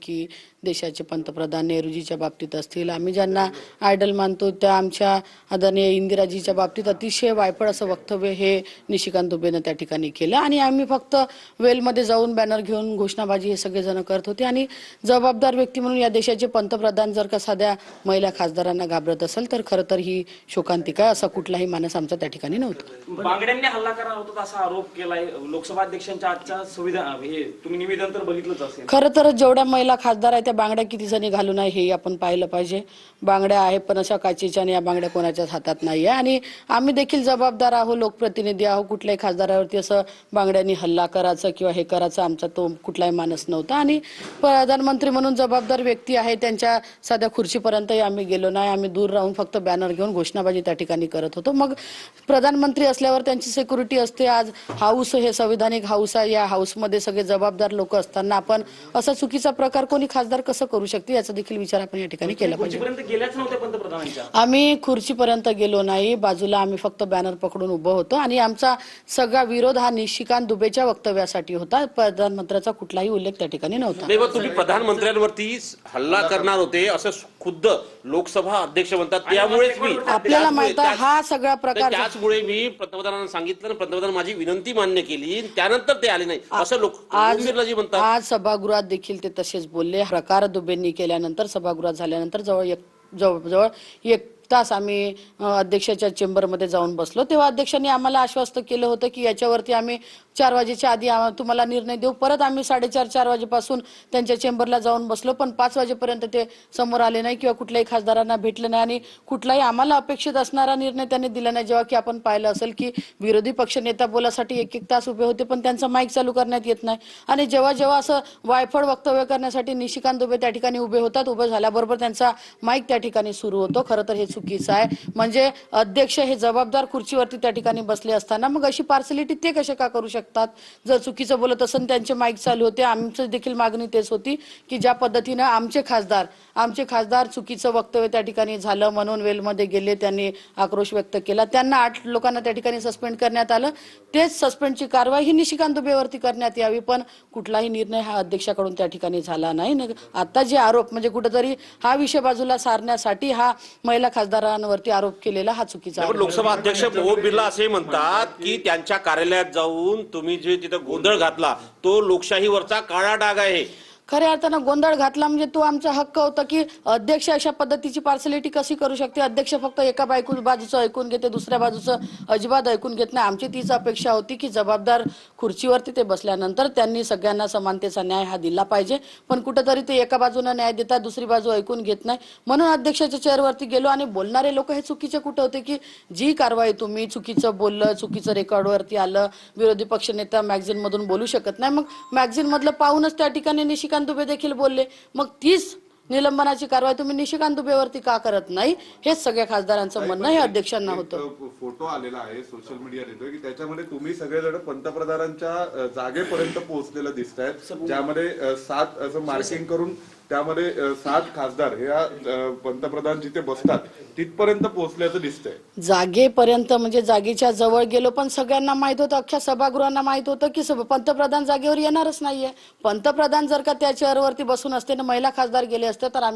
की देशाचे पंतप्रधान नेहरूजीच्या बाबतीत असतील, आम्ही ज्यांना आयडल मानतो त्या आमच्या आदरणीय इंदिराजीच्या बाबतीत अतिशय वायफळ असं वक्तव्य हे निशिकांत दुबेनं त्या ठिकाणी केलं आणि आम्ही फक्त वेलमध्ये जाऊन बॅनर घेऊन घोषणाबाजी हे सगळेजण करत होते आणि जबाबदार व्यक्ती म्हणून या देशाचे पंतप्रधान जर का साध्या महिला खासदारांना घाबरत असेल तर खरं तर ही शोकांतिका असा कुठलाही मानस आमचा त्या ठिकाणी नव्हता। बांगड्यांनी हल्ला करा होता असा आरोप केलाय लोकसभा अध्यक्षांच्या आजच्या संविधान हे तुम्ही निवेदन तर बघितलंच असेल। खरं तर जेवढ्या महिला खासदार आहेत त्या बांगड्या किती जणी घालून आहे हे आपण पाहिलं पाहिजे। बांगड्या आहे पण अशा काचेच्या आणि या बांगड्या कोणाच्याच हातात नाहीये आणि आम्ही देखील जबाबदार आहोत, लोकप्रतिनिधी आहोत, कुठल्याही खासदारावरती असं बांगड्यांनी हल्ला करायचा किंवा हे करायचं आमचा तो कुठलाही मानस नव्हता आणि प्रधानमंत्री म्हणून जबाबदार व्यक्ती आहे त्यांच्या साध्या खुर्चीपर्यंतही आम्ही गेलो नाही। आम्ही दूर राहून फक्त बॅनर घेऊन घोषणाबाजी त्या ठिकाणी करत होतो। मग प्रधानमंत्री असल्यावर त्यांची सिक्युरिटी असते। आज हाऊस हे संविधानिक हाऊस आहे, या हाऊसमध्ये सगळे जबाबदार लोक असताना आपण असा चुकीचा प्रकार कोणी खासदार कसं करू शकते याचा देखील विचार आपण या ठिकाणी केला पाहिजे। गेल्याच नव्हत्या पंतप्रधानांच्या आम्ही खुर्चीपर्यंत गेलो नाही, बाजूला आम्ही फक्त बॅनर पकडून उभं होतो आणि आमचा सगळा विरोध हा निशिकांत दुबेच्या वक्तव्यासाठी होता, प्रधानमंत्र्याचा कुठलाही उल्लेख त्या ठिकाणी नव्हता। तुम्ही प्रधानमंत्र्यांवरती हल्ला करणार होते असं खुद्द लोकसभा अध्यक्ष म्हणतात, त्यामुळेच मी आपल्याला माहित आहे हा सगळा प्रकार त्याचमुळे मी पंतप्रधानांना सांगितलं, पंतप्रधान माझी विनंती मान्य केली, त्यानंतर ते आले नाही असं लोक ओमबिर्लाजी म्हणतात। आज सभागृहात देखील ते तसेच बोलले। प्रकार दुबेंनी केल्यानंतर सभागृहात झाल्यानंतर जवळ एक तास आम्ही अध्यक्षाच्या चेंबरमध्ये जाऊन बसलो, तेव्हा अध्यक्षांनी आम्हाला आश्वस्त केलं होतं की याच्यावरती आम्ही 4 वाजेच्या आधी तुम्हाला निर्णय देऊ। परत आम्ही 4:30 वाजेपासून त्यांच्या चेंबरला जाऊन बसलो, पण 5 वाजेपर्यंत ते समोर आले नाही किंवा कुठल्याही खासदारांना भेटले नाही आणि कुठलाही आम्हाला अपेक्षित असणारा निर्णय त्यांनी दिला नाही। जेव्हा की आपण पाहिलं असेल की विरोधी पक्षनेता बोलासाठी 1-1 तास उभे होते पण त्यांचा माईक चालू करण्यात येत नाही आणि जेव्हा असं वायफळ वक्तव्य करण्यासाठी निशिकांत दुबे त्या ठिकाणी उभे होतात, उभे झाल्याबरोबर त्यांचा माईक त्या ठिकाणी सुरू होतो। खरं तर हे चुकीचं आहे। म्हणजे अध्यक्ष हे जबाबदार खुर्चीवरती त्या ठिकाणी बसले असताना मग अशी पार्सलिटी ते कसे का करू शकतात? जर चुकीचं बोलत असेल त्यांचे माईक चालू होते। आमची देखील मागणी तेच होती की ज्या पद्धतीने आमचे खासदार चुकीचं वक्तव्य त्या ठिकाणी झालं म्हणून वेलमध्ये गेले, त्यांनी आक्रोश व्यक्त केला, त्यांना 8 लोकांना त्या ठिकाणी सस्पेंड करण्यात आलं, तेच सस्पेंडची कारवाई ही निशिकांत दुबेवरती करण्यात यावी, पण कुठलाही निर्णय हा अध्यक्षाकडून त्या ठिकाणी झाला नाही। आता जे आरोप म्हणजे कुठेतरी हा विषय बाजूला सारण्यासाठी हा महिला खासदारांवरती आरोप केलेला हा चुकीचा आहे। लोकसभा अध्यक्ष ओम बिर्ला असे म्हणतात की त्यांच्या कार्यालयात जाऊन तुम्ही जे तिथं गोंधळ घातला तो लोकशाहीवरचा काळा डाग आहे। खऱ्या अर्थानं गोंधळ घातला म्हणजे तो आमचा हक्क होता की अध्यक्ष अशा पद्धतीची पार्सलिटी कशी करू शकते? अध्यक्ष फक्त एका बाजूचं ऐकून घेते, दुसऱ्या बाजूचं अजिबात ऐकून घेत नाही। आमची तीच अपेक्षा होती की जबाबदार खुर्चीवरती ते बसल्यानंतर त्यांनी सगळ्यांना समानतेचा न्याय हा दिला पाहिजे, पण कुठेतरी ते एका बाजूने न्याय देतात, दुसरी बाजू ऐकून घेत नाही। म्हणून अध्यक्षाच्या चेअरवरती गेलो आणि बोलणारे लोक हे चुकीचे कुठे होते की जी कारवाई तुम्ही चुकीचं बोललं, चुकीचं रेकॉर्डवरती आलं, विरोधी पक्षनेता मॅगझिन मधून बोलू शकत नाही, मग मॅगझिन मधलं पाहूनच त्या ठिकाणी निशिकांत दुबे देखील बोलले, मग तीच निलंबनाची कारवाई तुम्ही निशिकांत दुबेवरती का करत नाही? हेच सगळ्या खासदारांचं म्हणणं हे अध्यक्षांना होतं। फोटो आलेला आहे सोशल मीडियावर येतोय की त्याच्यामध्ये तुम्ही सगळेजण पंतप्रधानांच्या जागेपर्यंत पोहोचलेलं दिसत आहेत, ज्यामध्ये 7 असं मार्किंग करून त्यामध्ये 7 खासदार ह्या पंतप्रधान जिथे बसतात तिथपर्यंत पोहोचल्याचं दिसतंय। जागेपर्यंत म्हणजे जागेच्या जवळ गेलो, पण सगळ्यांना माहित होतं, अख्ख्या सभागृहांना माहित होतं की पंतप्रधान जागेवर येणारच नाहीये। पंतप्रधान जर का त्या चेअरवरती बसून असते ना महिला खासदार गेले असते तर आम्ही